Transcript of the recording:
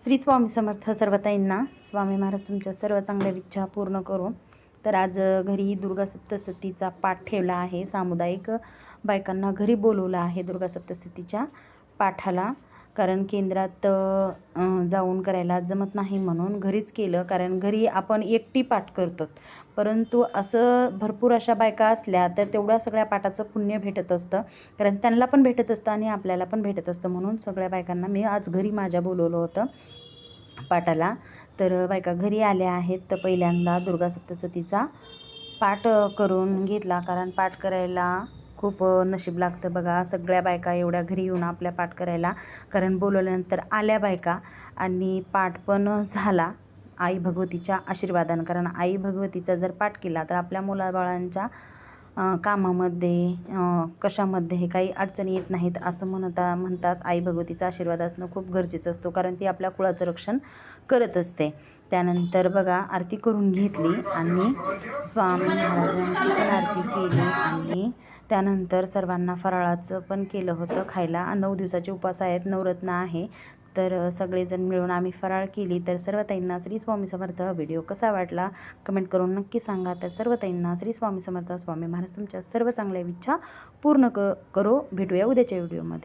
श्री स्वामी समर्थ. सर्वताईंना स्वामी महाराज तुमच्या सर्व चांगल्या इच्छा पूर्ण करू. तर आज घरी दुर्गा सप्तशतीचा पाठ ठेवला आहे. सामुदायिक बायकांना घरी बोलवलं आहे दुर्गा सप्तशतीच्या पाठाला, कारण केंद्रात जाऊन करायला जमत नाही म्हणून घरीच केलं. कारण घरी आपण एकटी पाठ करतो, परंतु असं भरपूर अशा बायका असल्या तर तेवढ्या सगळ्या पाठाचं पुण्य भेटत असतं, कारण त्यांना पण भेटत असतं आणि आपल्याला पण भेटत असतं. म्हणून सगळ्या बायकांना मी आज घरी माझ्या बोलवलं होतं पाठाला. तर बायका घरी आल्या आहेत. तर पहिल्यांदा दुर्गा सप्तशतीचा पाठ करून घेतला, कारण पाठ करायला खूप नशीब लागतं बघा. सगळ्या बायका एवढ्या घरी येऊन आपल्या पाठ करायला, कारण बोलवल्यानंतर आल्या बायका आणि पाठ पण झाला आई भगवतीच्या आशीर्वादानं. कारण आई भगवतीचा जर पाठ केला तर आपल्या मुलाबाळांच्या कामामध्ये कशामध्ये काही अडचणी येत नाहीत असं म्हणतात. आई भगवतीचा आशीर्वाद असणं खूप गरजेचं असतो, कारण ती आपल्या कुळाचं रक्षण करत असते. त्यानंतर बघा आरती करून घेतली आणि स्वामी महाराजांची पण आरती केली आणि त्यानंतर सर्वांना फराळाचं पण केलं होतं खायला. 9 दिवसाचे उपवास आहेत, नवरत्न आहे. तर सगळेजण मिळून आम्ही फराळ केली. तर सर्व ताईंना श्री स्वामी समर्थ. व्हिडिओ कसा वाटला कमेंट करून नक्की सांगा. तर सर्व ताईंना श्री स्वामी समर्थ. स्वामी महाराज तुमच्या सर्व चांगल्या इच्छा पूर्ण करो. भेटूया उद्याच्या व्हिडिओमध्ये.